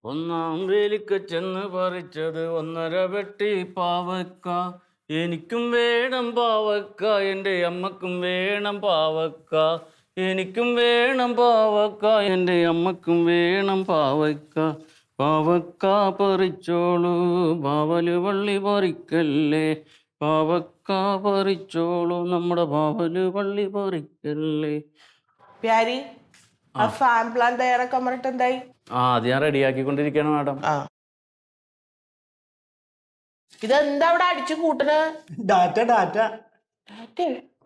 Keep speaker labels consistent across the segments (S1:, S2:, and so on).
S1: ഒന്നാം വേലിക്ക് ചെന്ന് പറിച്ചത് 1.5 വെട്ടി പാവക്ക. എനിക്കും വേണം പാവക്ക, എൻ്റെ അമ്മക്കും വേണം പാവക്ക. എനിക്കും വേണം പാവക്ക, എൻ്റെ അമ്മക്കും വേണം പാവക്ക. പാവക്ക പറിച്ചോളൂ, പാവല് വള്ളി പറിക്കല്ലേ. പാവക്ക പറിച്ചോളൂ, നമ്മുടെ പാവല് വള്ളി പറിക്കല്ലേ.
S2: പ്യാരി ആ ഫാം പ്ലാൻ തയ്യാറാക്കാൻ പറഞ്ഞിട്ട് എന്തായി?
S1: അത് ഞാൻ റെഡിയാക്കിക്കൊണ്ടിരിക്കുകയാണ് മാഡം.
S2: ഇതെന്താ അവിടെ അടിച്ചു കൂട്ടണ?
S3: ഡാറ്റ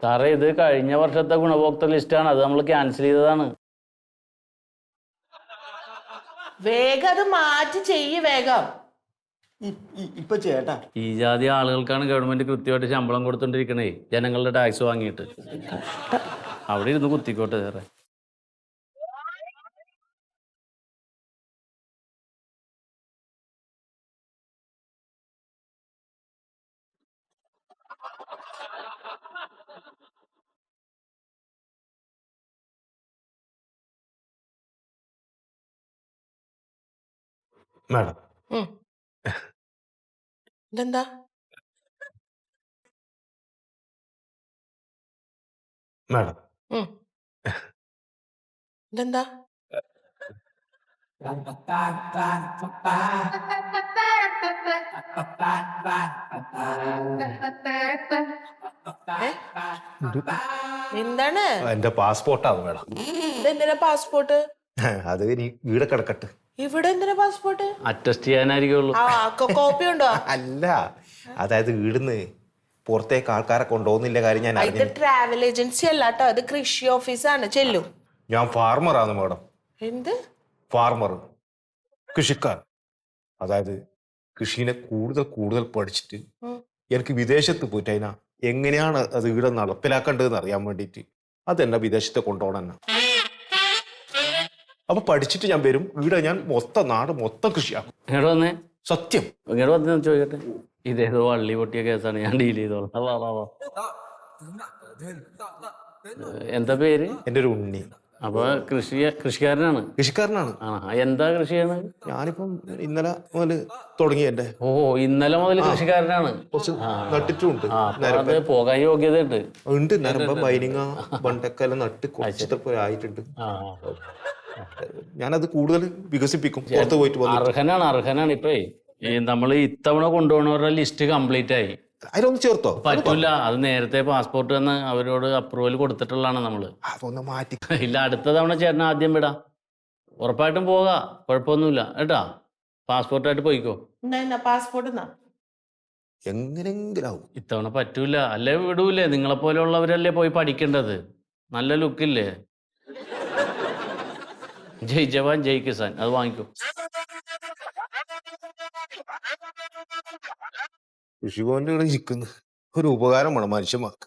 S1: സാറേ, ഇത് കഴിഞ്ഞ വർഷത്തെ ഗുണഭോക്തൃ ലിസ്റ്റാണ്. അത് നമ്മൾ ക്യാൻസൽ ചെയ്തതാണ്.
S2: വേഗം അത് മാറ്റി ചെയ്യ് വേഗം.
S3: ഇപ്പൊ ചേട്ടാ,
S1: ഈ ജാതി ആളുകൾക്കാണ് ഗവൺമെന്റ് കൃത്യമായിട്ട് ശമ്പളം കൊടുത്തോണ്ടിരിക്കണേ, ജനങ്ങളുടെ ടാക്സ് വാങ്ങിയിട്ട്. അവിടെ ഇരുന്ന് കുത്തിക്കോട്ടെ സാറേ.
S3: മാഡം
S2: ഇതെന്താ?
S3: മാഡം
S2: ഇതെന്താ? എന്താണ്?
S3: എന്റെ പാസ്പോർട്ടാണ് മാഡം.
S2: ഇതെന്തിനാ പാസ്പോർട്ട്?
S3: അത് ഇനി വീടെ കിടക്കട്ടെ.
S2: ഇവിടെ എന്തിനാ പാസ്പോർട്ട്?
S1: അറ്റസ്റ്റ് ചെയ്യാനായിരിക്കുള്ളൂ.
S2: ആ കോപ്പി ഉണ്ടോ?
S3: അല്ല, അതായത് വീടിന്ന് പുറത്തേക്ക് ആൾക്കാരെ കൊണ്ടുപോകുന്നില്ല കാര്യം ഞാൻ
S2: ഇത്
S3: അറിഞ്ഞു.
S2: ട്രാവൽ ഏജൻസി അല്ല കേട്ടോ, ഇത് കൃഷി ഓഫീസാണ്. ചെല്ലും.
S3: ഞാൻ ഫാർമറാണ് മാഡം.
S2: എന്ത്
S3: ഫാർമർ, കൃഷിക്കാർ. അതായത് കൃഷിനെ കൂടുതൽ പഠിച്ചിട്ട് എനിക്ക് വിദേശത്ത് പോയിട്ട് അതിനാ എങ്ങനെയാണ് അത് ഇവിടെ നടപ്പിലാക്കേണ്ടതെന്ന് അറിയാൻ വേണ്ടിയിട്ട് അതെന്നെ വിദേശത്തെ കൊണ്ടുപോകണം. അപ്പൊ പഠിച്ചിട്ട് ഞാൻ വരും, ഇവിടെ ഞാൻ നാട് മൊത്തം കൃഷിയാക്കും.
S1: ഇങ്ങോട്ട് വന്നേ,
S3: സത്യം.
S1: ഇങ്ങോട്ട് വന്ന് ചോദിക്കട്ടെ. ഇതേതോ വള്ളി പൊട്ടിയ കേസാണ്, ഞാൻ ഡീൽ ചെയ്തോളാം. വാ. എന്താ പേര്?
S3: എൻ്റെ ഒരു ഉണ്ണി.
S1: അപ്പൊ കൃഷിക്കാരനാണ്?
S3: കൃഷിക്കാരനാണ്.
S1: എന്താ കൃഷിയാണ്?
S3: ഞാനിപ്പം ഇന്നലെ മുതൽ തുടങ്ങി. എൻ്റെ
S1: ഇന്നലെ മുതൽ കൃഷിക്കാരനാണ്.
S3: കുറച്ച് നട്ടിട്ടുണ്ട്.
S1: അത് പോകാൻ യോഗ്യതയുണ്ട്.
S3: ഉണ്ട്, നരമ്പ ബൈനിങ്ങ ബണ്ടക്കെല്ലാം നട്ട് കുറച്ചിട്ടപ്പോ ആയിട്ടുണ്ട്. ഞാനത് കൂടുതൽ വികസിപ്പിക്കും. പുറത്ത് പോയിട്ട്
S1: അർഹനാണ്. ഇപ്പേ നമ്മൾ ഇത്തവണ കൊണ്ടുപോകുന്നവരുടെ ലിസ്റ്റ് കംപ്ലീറ്റ് ആയി.
S3: അതിലൊന്ന് ചേർത്തോ?
S1: പറ്റൂല, അത് നേരത്തെ പാസ്പോർട്ട് എന്ന് അവരോട് അപ്രൂവൽ കൊടുത്തിട്ടുള്ളതാണ് നമ്മള്.
S3: അതൊന്ന് മാറ്റി.
S1: ഇല്ല, അടുത്ത തവണ ചേട്ടൻ ആദ്യം വിടാം. ഉറപ്പായിട്ടും പോകാം, കുഴപ്പമൊന്നുമില്ല കേട്ടാ. പാസ്പോർട്ടായിട്ട് പോയിക്കോ.
S2: പാസ്പോർട്ട്
S3: എങ്ങനെങ്കിലും ആവും.
S1: ഇത്തവണ പറ്റൂല, അല്ലേ വിടൂലേ? നിങ്ങളെ പോലെയുള്ളവരല്ലേ പോയി പഠിക്കേണ്ടത്. നല്ല ലുക്കില്ലേ? ജയ് ജവാൻ ജയ് കിസാൻ, അത് വാങ്ങിക്കോ.
S3: കൃഷിഭവന്റെ ഇവിടെ ഇരിക്കുന്നു. ഒരു ഉപകാരം വേണം മനുഷ്യന്മാർക്ക്.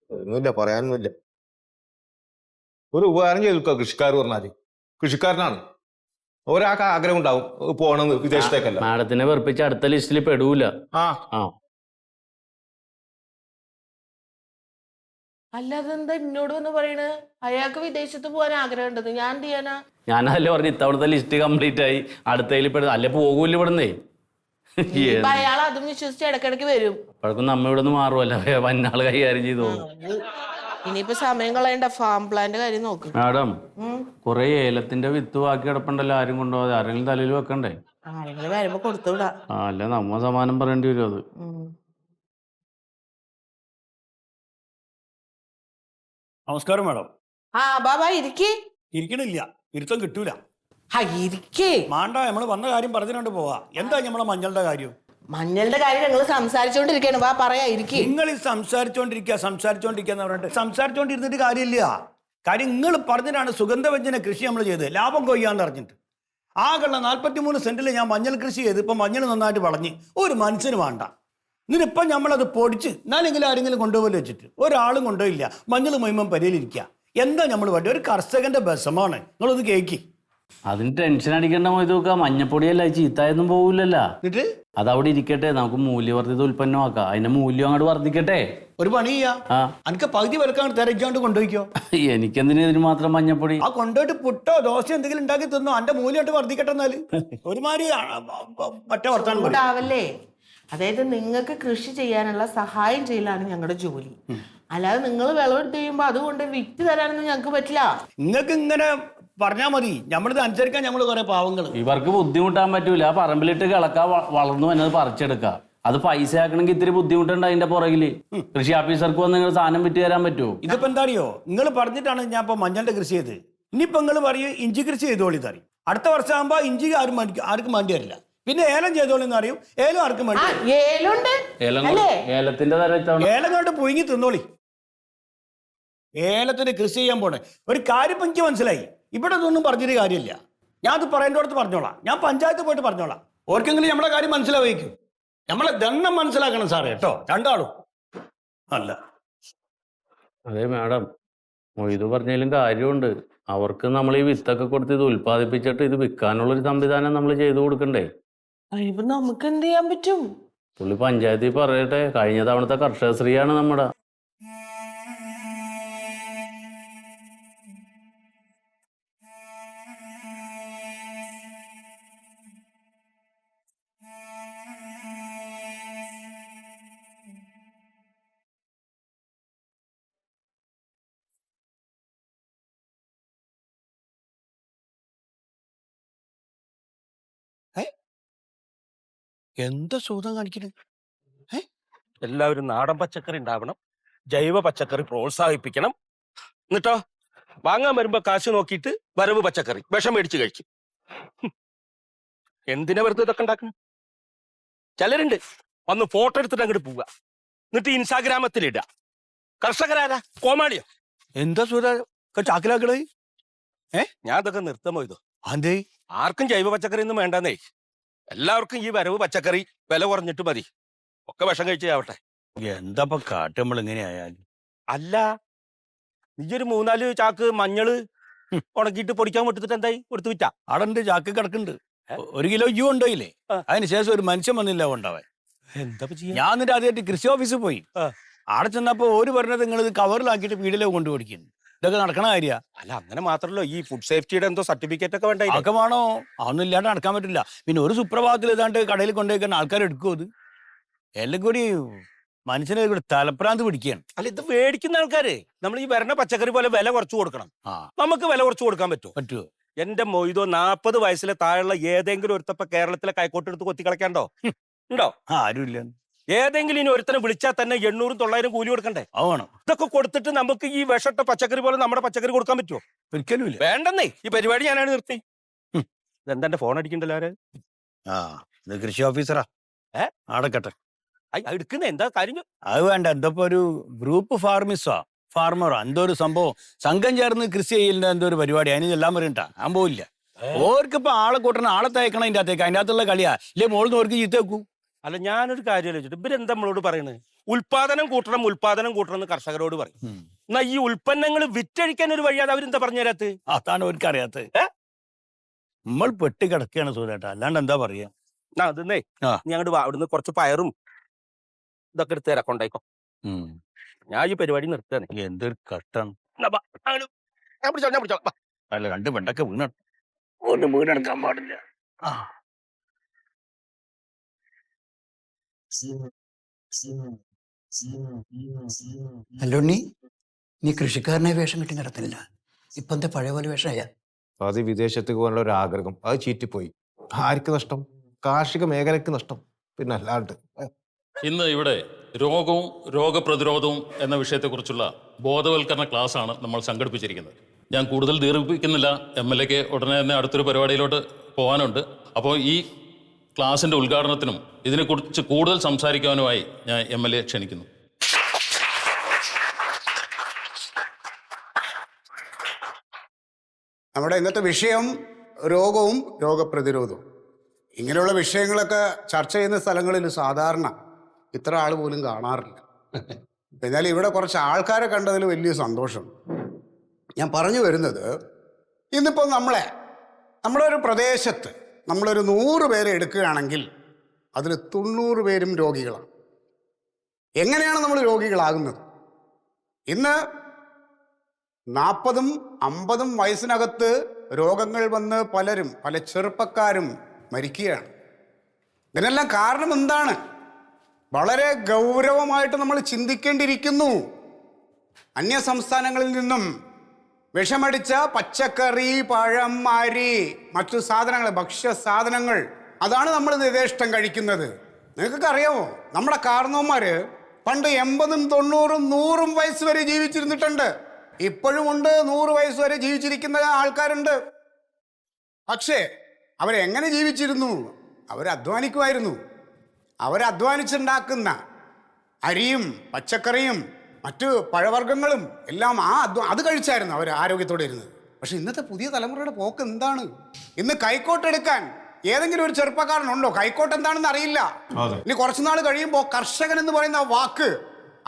S3: ഒന്നുമില്ല, പറയാനൊന്നുമില്ല. ഒരു ഉപകാരം ചെയ്തു കൃഷിക്കാർ പറഞ്ഞാല്. കൃഷിക്കാരനാണ്, ഒരാൾക്ക് ആഗ്രഹം ഉണ്ടാവും പോകണം വിദേശത്തേക്കല്ല.
S1: മാഡത്തിനെ വെറുപ്പിച്ച് അടുത്ത ലിസ്റ്റിൽ പെടൂല.
S2: അല്ലാതെ എന്താ എന്നോട് വന്ന് പറയണ്? അയാൾക്ക് വിദേശത്ത് പോകാൻ ആഗ്രഹം ഉണ്ടെന്ന്. ഞാൻ എന്ത് ചെയ്യാനാ?
S1: ഞാനല്ലേ പറഞ്ഞു ഇത്തവണത്തെ ലിസ്റ്റ് കംപ്ലീറ്റ് ആയി, അടുത്തതിൽ പെടും. അല്ലെ പോകൂല ഇവിടുന്നേ.
S2: അയാൾ അതും വിശ്വസിച്ച് ഇടക്കിടക്ക് വരും.
S1: അപ്പോഴേക്കും നമ്മ ഇവിടെ നിന്ന് മാറുമല്ല, വന്നാള് കൈകാര്യം ചെയ്തു.
S2: ഇനിയിപ്പോ സമയം കളയണ്ട, ഫാം പ്ലാന്റെ കാര്യം നോക്ക്.
S1: മാഡം, കുറെ ഏലത്തിന്റെ വിത്ത് ബാക്കി കിടപ്പുണ്ടല്ലോ, ആരും കൊണ്ടുപോകാതെ. ആരെങ്കിലും തലയിൽ വെക്കണ്ടേ?
S2: ആരെങ്കിലും വരുമ്പോ കൊടുത്തുവിടാ.
S1: അല്ല നമ്മ സമാനം പറയേണ്ടി വരും അത്.
S4: നമസ്കാരം മാഡം.
S2: ബാബാ
S4: ഇരിക്കണില്ല, ഇരുത്തം കിട്ടൂല. മാണ്ട, നമ്മള് വന്ന കാര്യം പറഞ്ഞിട്ടുണ്ട് പോവാ. എന്താ നമ്മളെ മഞ്ഞളുടെ കാര്യം?
S2: മഞ്ഞളുടെ കാര്യം ഞങ്ങൾ സംസാരിച്ചോണ്ടിരിക്കാണ്. പറയാ ഇരിക്കേ.
S4: നിങ്ങൾ ഈ സംസാരിച്ചോണ്ടിരിക്കാന്ന് പറഞ്ഞിട്ട് സംസാരിച്ചോണ്ടിരുന്നിട്ട് കാര്യമില്ല. കാര്യം നിങ്ങൾ പറഞ്ഞിട്ടാണ് സുഗന്ധവ്യഞ്ജന കൃഷി നമ്മൾ ചെയ്ത് ലാഭം കൊയ്യാന്ന് പറഞ്ഞിട്ട്. ആകെയുള്ള 43 സെന്റിൽ ഞാൻ മഞ്ഞൾ കൃഷി ചെയ്ത് ഇപ്പൊ മഞ്ഞൾ നന്നായിട്ട് വളഞ്ഞ് ഒരു മനുഷ്യന് വേണ്ട. എന്നിട്ടിപ്പം നമ്മളത് പൊടിച്ച് എന്നാലെങ്കിലും ആരെങ്കിലും കൊണ്ടുപോലെ വെച്ചിട്ട് ഒരാളും കൊണ്ടുപോയില്ല. മഞ്ഞൾ മുഴുവൻ പരിയിലിരിക്കുക. എന്താ നമ്മൾ വേണ്ടി? ഒരു കർഷകന്റെ ബസമാണ്. നിങ്ങളൊന്ന് കേക്ക്.
S1: അതിന് ടെൻഷൻ അടിക്കേണ്ട മൊയ്തൂക്ക, മഞ്ഞപ്പൊടിയല്ല ചീത്തായൊന്നും പോവില്ലല്ലോ.
S4: എന്നിട്ട്
S1: അതവിടെ ഇരിക്കട്ടെ, നമുക്ക് മൂല്യവർദ്ധിത ഉൽപ്പന്നമാക്കാം. അതിന്റെ മൂല്യം അങ്ങോട്ട് വർദ്ധിക്കട്ടെ.
S4: ഒരു പണി ചെയ്യാ, അനക്ക് പകുതി വിലക്കാണ് തിരക്കാണ്ട് കൊണ്ടുപോയിക്കോ.
S1: എനിക്കെന്തിനു ഇതിന് മാത്രം മഞ്ഞപ്പൊടി?
S4: ആ കൊണ്ടുപോയിട്ട് പുട്ടോ ദോശ എന്തെങ്കിലും ഉണ്ടാക്കി തന്നോ, അന്റെ മൂല്യമായിട്ട് വർദ്ധിക്കട്ടെ. എന്നാല് ഒരുമാതിരി മറ്റേ വർത്താനം പറയും.
S2: ഉണ്ടാവല്ലേ. അതായത് നിങ്ങൾക്ക് കൃഷി ചെയ്യാനുള്ള സഹായം ചെയ്യലാണ് ഞങ്ങളുടെ ജോലി. അല്ലാതെ നിങ്ങൾ വിളവെടുത്ത് കഴിയുമ്പോ അതുകൊണ്ട് വിറ്റ് തരാനൊന്നും ഞങ്ങൾക്ക് പറ്റില്ല.
S4: നിങ്ങൾക്ക് ഇങ്ങനെ പറഞ്ഞാൽ മതി, നമ്മളിത് അനുസരിക്കാൻ നമ്മൾ കുറെ പാവങ്ങൾ.
S1: ഇവർക്ക് ബുദ്ധിമുട്ടാൻ പറ്റൂല. ആ പറമ്പിലിട്ട് കിളക്ക വളർന്നു എന്നത് പറിച്ചെടുക്കുക. അത് പൈസ ആക്കണമെങ്കിൽ ഇത്തിരി ബുദ്ധിമുട്ടുണ്ട് അതിന്റെ പുറകില്. കൃഷി ഓഫീസർക്ക് വന്ന് നിങ്ങൾ സാധനം വിറ്റ് തരാൻ പറ്റുമോ?
S4: ഇതിപ്പോ എന്താ അറിയോ, നിങ്ങൾ പറഞ്ഞിട്ടാണ് ഞാൻ ഇപ്പൊ മഞ്ഞളുടെ കൃഷി ചെയ്ത്. ഇനിയിപ്പോ നിങ്ങൾ പറയും ഇഞ്ചി കൃഷി ചെയ്തോളി തറിയും. അടുത്ത വർഷം ആകുമ്പോ ഇഞ്ചി ആർക്കും വേണ്ടി വരില്ല. പിന്നെ ഏലം ചെയ്തോളി എന്ന് അറിയും, ഏലം ആർക്കും വേണ്ടി.
S1: ഏലത്തിന്റെ
S4: ഏലം കൊണ്ട് പുഴുങ്ങി തിന്നോളി. ഏലത്തിന് കൃഷി ചെയ്യാൻ പോണേ ഒരു കാര്യം എനിക്ക് മനസ്സിലായി. ഇവിടെ ഒന്നും പറഞ്ഞൊരു കാര്യമില്ല. ഞാൻ അത് പറയേണ്ടടുത്ത് പറഞ്ഞോളാം. ഞാൻ പഞ്ചായത്ത് പോയിട്ട് പറഞ്ഞോളാം. ഓർക്കെങ്കിലും നമ്മളെ കാര്യം മനസ്സിലാവേക്കും. നമ്മളെ ദണ്ണം മനസ്സിലാക്കണം സാറേ കേട്ടോ, രണ്ടാളും. അല്ല
S1: അതെ മാഡം, മൊയ്തു പറഞ്ഞാലും കാര്യമുണ്ട്. അവർക്ക് നമ്മൾ ഈ വിത്തൊക്കെ കൊടുത്ത് ഇത് ഉൽപ്പാദിപ്പിച്ചിട്ട് ഇത് വിൽക്കാനുള്ളൊരു സംവിധാനം നമ്മൾ ചെയ്തു കൊടുക്കണ്ടേ?
S2: ഇപ്പൊ നമുക്ക് എന്ത് ചെയ്യാൻ പറ്റും?
S1: പുള്ളി പഞ്ചായത്തിൽ പറയട്ടെ. കഴിഞ്ഞ തവണത്തെ കർഷകശ്രീയാണ് നമ്മുടെ.
S4: എന്താ സൂതം കാണിക്കണേ?
S5: എല്ലാവരും നാടൻ പച്ചക്കറി ഉണ്ടാവണം, ജൈവ പച്ചക്കറി പ്രോത്സാഹിപ്പിക്കണം. എന്നിട്ടോ വാങ്ങാൻ വരുമ്പോ കാശ് നോക്കിയിട്ട് വരവ് പച്ചക്കറി വിഷം മേടിച്ച് കഴിക്കും. എന്തിനാ വെറുതെ ഇതൊക്കെ ഉണ്ടാക്കണം? ചിലരുണ്ട് വന്ന് ഫോട്ടോ എടുത്തിട്ട് അങ്ങോട്ട് പോവുക, എന്നിട്ട് ഇൻസ്റ്റാഗ്രാമത്തിൽ ഇടുക. കർഷകരാരാ? കോമാളിയോ?
S4: എന്താ സൂത ചാക്കിലാക്കളെ?
S5: ഞാൻ ഇതൊക്കെ നിർത്തമോ ഇതോ?
S4: അതെ,
S5: ആർക്കും ജൈവ പച്ചക്കറി ഒന്നും വേണ്ടെന്നേ. എല്ലാവർക്കും ഈ വരവ് പച്ചക്കറി വില കുറഞ്ഞിട്ട് മതി. ഒക്കെ വിഷം കഴിച്ചാവട്ടെ.
S4: എന്താ കാട്ടുമ്പോൾ എങ്ങനെ ആയാലും.
S5: അല്ല, നീയൊരു 3-4 ചാക്ക് മഞ്ഞള് ഉണക്കിയിട്ട് പൊടിക്കാൻ വിട്ടിട്ട് എന്തായി കൊടുത്തു വിറ്റാ?
S4: അവിടെ ചാക്ക് കിടക്കുന്നുണ്ട്. 1 കിലോ യു ഉണ്ടോയില്ലേ? അതിനുശേഷം ഒരു മനുഷ്യൻ വന്നില്ല കൊണ്ടാവൻ.
S5: എന്താ ചെയ്യാ?
S4: ഞാൻ എന്നിട്ട് ആദ്യമായിട്ട് കൃഷി ഓഫീസിൽ പോയി. അവിടെ ചെന്നപ്പോ ഒരു പറഞ്ഞത് നിങ്ങൾ ഇത് കവറിലാക്കിയിട്ട് പീടിയിലേക്ക് കൊണ്ടുപിടിക്കുന്നു. ഇതൊക്കെ നടക്കണ കാര്യ?
S5: അല്ല, അങ്ങനെ മാത്രമല്ലോ, ഈ ഫുഡ് സേഫ്റ്റിയുടെ എന്തോ സർട്ടിഫിക്കറ്റ് ഒക്കെ വേണ്ട.
S4: അതൊക്കെ വേണോ? അതൊന്നും ഇല്ലാണ്ട് നടക്കാൻ പറ്റില്ല. പിന്നെ ഒരു സുപ്രഭാതത്തിൽ ഏതാണ്ട് കടയിൽ കൊണ്ടുപോയിക്കാൻ ആൾക്കാർ എടുക്കും. അത് എല്ലാം കൂടി മനുഷ്യനെ കൂടി തലപ്രാന്ത് പിടിക്കുകയാണ്.
S5: അല്ല, ഇത് മേടിക്കുന്ന ആൾക്കാര് നമ്മൾ ഈ വരണ പച്ചക്കറി പോലെ വില കുറച്ച് കൊടുക്കണം. നമുക്ക് വില കുറച്ച് കൊടുക്കാൻ പറ്റുമോ? എന്റെ മൊയ്തോ 40 വയസ്സിലെ താഴെയുള്ള ഏതെങ്കിലും ഒരുത്തപ്പ കേരളത്തിലെ കൈക്കോട്ടെടുത്ത് കൊത്തി കളിക്കാണ്ടോ? ഉണ്ടോ?
S4: ആരുമില്ല.
S5: ഏതെങ്കിലും ഇനി ഒരുത്തനെ വിളിച്ചാൽ തന്നെ 800-900 കൂലി കൊടുക്കണ്ടേ?
S4: ആവണം.
S5: ഇതൊക്കെ കൊടുത്തിട്ട് നമുക്ക് ഈ വിഷട്ട പച്ചക്കറി പോലെ നമ്മുടെ പച്ചക്കറി കൊടുക്കാൻ പറ്റുമോ?
S4: ഒരിക്കലും ഇല്ല.
S5: വേണ്ടെന്നേ. ഈ പരിപാടി ഞാനാണ് നിർത്തി. ഇതെന്താ ഫോൺ അടിക്കണ്ടല്ലോ ആര്?
S4: ഇത് കൃഷി ഓഫീസറാ. അടക്കട്ടെ.
S5: എടുക്കുന്ന എന്താ കാര്യം?
S4: അത് വേണ്ട. എന്തോ ഒരു ഗ്രൂപ്പ് ഫാർമറോ എന്തോ ഒരു സംഭവം സംഘം ചേർന്ന് കൃഷി ചെയ്യലിന്റെ എന്തോ ഒരു പരിപാടി. അതിന് എല്ലാം പറയണ്ടാ. ഞാൻ പോയില്ല. ഓർക്കിപ്പോ ആളെ കൂട്ടണം, ആളെ തയ്ക്കണം. അതിന്റെ അകത്തേക്ക് അതിന്റെ അകത്തുള്ള കളിയാ. ഇല്ലേ മോളിന്ന് ഓർക്ക് ചീത്ത വെക്കൂ.
S5: അല്ല, ഞാനൊരു കാര്യം ആലോചിച്ചിട്ട് ഇവരെന്താ നമ്മളോട് പറയുന്നത്? ഉൽപാദനം കൂട്ടണം എന്ന് കർഷകരോട് പറയും. എന്നാ ഈ ഉൽപ്പന്നങ്ങൾ വിറ്റഴിക്കാൻ ഒരു വഴിയാതെ അവരെന്താ പറഞ്ഞു തരാത്ത്?
S4: അതാണ് അവർക്ക് അറിയാത്ത. നമ്മൾ പെട്ടി കിടക്കുകയാണ് സൂര്യേട്ടാ, അല്ലാണ്ട് എന്താ പറയാ?
S5: അതന്നേ, നീ അങ്ങോട്ട് അവിടുന്ന് കുറച്ച് പയറും ഇതൊക്കെ എടുത്ത് തരാം, കൊണ്ടായിക്കോ. ഞാൻ ഈ പരിപാടി നിർത്താൻ.
S4: എന്തൊരു കഷ്ടാണ്.
S5: ഞാൻ പിടിച്ചോ.
S4: അല്ല, 2 വെണ്ടൊക്കെ വീണെടുക്കാൻ പാടില്ല.
S6: അല്ലോണ്ണി, നീ കൃഷിക്കാരനെ വേഷം കിട്ടി നടത്തില്ല. ഇപ്പൊ എന്താ പഴയ പോലെ വേഷമായ?
S3: അത് വിദേശത്തേക്ക് പോകാനുള്ള ഒരു ആഗ്രഹം അത് ചീറ്റിപ്പോയി. ആർക്ക് നഷ്ടം? കാർഷിക മേഖലയ്ക്ക് നഷ്ടം. പിന്നെ അല്ലാണ്ട്
S7: ഇന്ന് ഇവിടെ രോഗവും രോഗപ്രതിരോധവും എന്ന വിഷയത്തെക്കുറിച്ചുള്ള ബോധവൽക്കരണ ക്ലാസ്സാണ് നമ്മൾ സംഘടിപ്പിച്ചിരിക്കുന്നത്. ഞാൻ കൂടുതൽ ദീർഘിപ്പിക്കുന്നില്ല. MLAക്ക് ഉടനെ തന്നെ അടുത്തൊരു പരിപാടിയിലോട്ട് പോകാനുണ്ട്. അപ്പോൾ ഈ ക്ലാസിൻ്റെ ഉദ്ഘാടനത്തിനും ഇതിനെക്കുറിച്ച് കൂടുതൽ സംസാരിക്കാനുമായി ഞാൻ MLA ക്ഷണിക്കുന്നു.
S8: നമ്മുടെ ഇന്നത്തെ വിഷയം രോഗവും രോഗപ്രതിരോധവും. ഇങ്ങനെയുള്ള വിഷയങ്ങളൊക്കെ ചർച്ച ചെയ്യുന്ന സ്ഥലങ്ങളിൽ സാധാരണ ഇത്ര ആൾ പോലും കാണാറില്ല. എന്നാൽ ഇവിടെ കുറച്ച് ആൾക്കാരെ കണ്ടതിൽ വലിയ സന്തോഷം. ഞാൻ പറഞ്ഞു വരുന്നത്, ഇന്നിപ്പോൾ നമ്മളെ നമ്മളൊരു പ്രദേശത്ത് നമ്മളൊരു 100 പേരെ എടുക്കുകയാണെങ്കിൽ അതിൽ 90 പേരും രോഗികളാണ്. എങ്ങനെയാണ് നമ്മൾ രോഗികളാകുന്നത്? ഇന്ന് 40ഉം 50ഉം വയസ്സിനകത്ത് രോഗങ്ങൾ വന്ന് പല ചെറുപ്പക്കാരും മരിക്കുകയാണ്. ഇതിനെല്ലാം കാരണം എന്താണ്? വളരെ ഗൗരവമായിട്ട് നമ്മൾ ചിന്തിക്കേണ്ടിയിരിക്കുന്നു. അന്യ സംസ്ഥാനങ്ങളിൽ നിന്നും വിഷമടിച്ച പച്ചക്കറി, പഴം, അരി, മറ്റു സാധനങ്ങൾ, ഭക്ഷ്യ സാധനങ്ങൾ, അതാണ് നമ്മൾ യഥേഷ്ടം കഴിക്കുന്നത്. നിങ്ങൾക്കൊക്കെ അറിയാമോ, നമ്മുടെ കാരണവന്മാര് പണ്ട് 80ഉം 90ഉം 100ഉം വയസ്സ് വരെ ജീവിച്ചിരുന്നിട്ടുണ്ട്. ഇപ്പോഴും ഉണ്ട് 100 വയസ്സ് വരെ ജീവിച്ചിരിക്കുന്ന ആൾക്കാരുണ്ട്. പക്ഷേ അവരെങ്ങനെ ജീവിച്ചിരുന്നു? അവരധ്വാനിക്കുമായിരുന്നു. അവരധ്വാനിച്ചുണ്ടാക്കുന്ന അരിയും പച്ചക്കറിയും മറ്റു പഴവർഗ്ഗങ്ങളും എല്ലാം അത് കഴിച്ചായിരുന്നു അവർ ആരോഗ്യത്തോടെ ഇരുന്നത്. പക്ഷെ ഇന്നത്തെ പുതിയ തലമുറയുടെ പോക്ക് എന്താണ്? ഇന്ന് കൈക്കോട്ടെടുക്കാൻ ഏതെങ്കിലും ഒരു ചെറുപ്പക്കാരനുണ്ടോ? കൈക്കോട്ട് എന്താണെന്ന് അറിയില്ല. ഇനി കുറച്ചുനാൾ കഴിയുമ്പോൾ കർഷകൻ എന്ന് പറയുന്ന വാക്ക്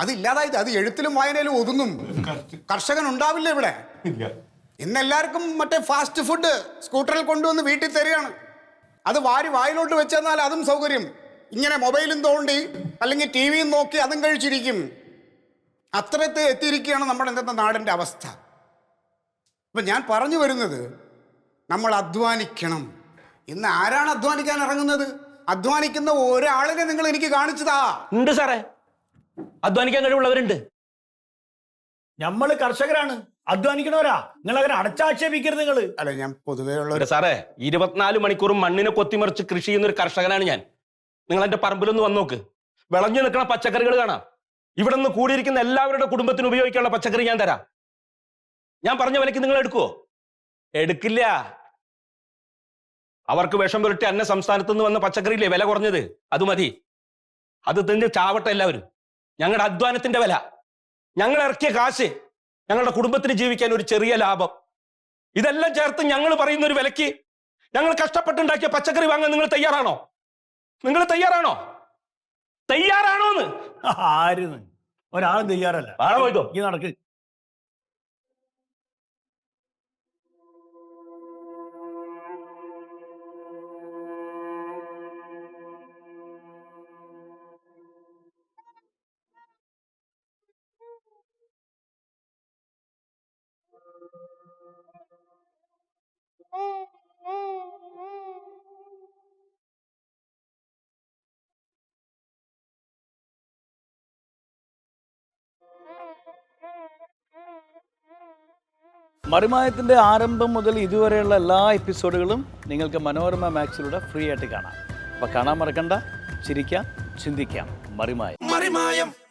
S8: അതില്ലാതായത്. അത് എഴുത്തിലും വായനയിലും ഒതുങ്ങും. കർഷകൻ ഉണ്ടാവില്ല ഇവിടെ. ഇന്ന് എല്ലാവർക്കും മറ്റേ ഫാസ്റ്റ് ഫുഡ് സ്കൂട്ടറിൽ കൊണ്ടുവന്ന് വീട്ടിൽ തരികയാണ്. അത് വായിലോട്ട് വെച്ചെന്നാൽ അതും സൗകര്യം. ഇങ്ങനെ മൊബൈലും തോണ്ടി അല്ലെങ്കിൽ ടി വിയും നോക്കി അതും കഴിച്ചിരിക്കും. അത്രത്തെ എത്തിയിരിക്കുകയാണ് നമ്മുടെ ഇന്നത്തെ നാടിൻ്റെ അവസ്ഥ. അപ്പം ഞാൻ പറഞ്ഞു വരുന്നത്, നമ്മൾ അധ്വാനിക്കണം. ഇന്ന് ആരാണ് അധ്വാനിക്കാൻ ഇറങ്ങുന്നത്? അധ്വാനിക്കുന്ന ഒരാളിനെ നിങ്ങൾ എനിക്ക് കാണിച്ചതാ.
S5: ഉണ്ട് സാറേ, അധ്വാനിക്കാൻ കഴിവുള്ളവരുണ്ട്.
S4: നമ്മൾ കർഷകരാണ്, അധ്വാനിക്കണവരാ. നിങ്ങൾ അങ്ങനെ അടച്ചാക്ഷേപിക്കരുത്. നിങ്ങൾ
S8: അല്ല, ഞാൻ പൊതുവേ ഉള്ള
S5: സാറേ 24 മണിക്കൂറും മണ്ണിനെ കൊത്തിമറിച്ച് കൃഷി ചെയ്യുന്ന ഒരു കർഷകനാണ് ഞാൻ. നിങ്ങൾ എന്റെ പറമ്പിലൊന്ന് വന്ന് നോക്ക്. വിളഞ്ഞു നിൽക്കുന്ന പച്ചക്കറികൾ കാണാം. ഇവിടെ നിന്ന് കൂടിയിരിക്കുന്ന എല്ലാവരുടെ കുടുംബത്തിന് ഉപയോഗിക്കാനുള്ള പച്ചക്കറി ഞാൻ തരാം. ഞാൻ പറഞ്ഞ വിലക്ക് നിങ്ങൾ എടുക്കുവോ? എടുക്കില്ല. അവർക്ക് വിഷം പുരട്ടി അന്യ സംസ്ഥാനത്ത് നിന്ന് വന്ന പച്ചക്കറിയില്ലേ വില കുറഞ്ഞത്? അത് മതി. അത് തിന്ന് ചാവട്ടെ എല്ലാവരും. ഞങ്ങളുടെ അധ്വാനത്തിന്റെ വില, ഞങ്ങൾ ഇറക്കിയ കാശ്, ഞങ്ങളുടെ കുടുംബത്തിന് ജീവിക്കാൻ ഒരു ചെറിയ ലാഭം, ഇതെല്ലാം ചേർത്ത് ഞങ്ങൾ പറയുന്ന ഒരു വിലക്ക് ഞങ്ങൾ കഷ്ടപ്പെട്ടുണ്ടാക്കിയ പച്ചക്കറി വാങ്ങാൻ നിങ്ങൾ തയ്യാറാണോ? നിങ്ങൾ തയ്യാറാണോ? തയ്യാറാണോന്ന്?
S4: ആരുന്ന് ഒരാളും തയ്യാറല്ല.
S5: പോയിക്കോ,
S4: ഈ നടക്ക്.
S9: മറിമായത്തിൻ്റെ ആരംഭം മുതൽ ഇതുവരെയുള്ള എല്ലാ എപ്പിസോഡുകളും നിങ്ങൾക്ക് മനോരമ മാക്സിലൂടെ ഫ്രീ ആയിട്ട് കാണാം. അപ്പോൾ കാണാൻ മറക്കണ്ട. ചിരിക്കാം, ചിന്തിക്കാം. മറിമായം.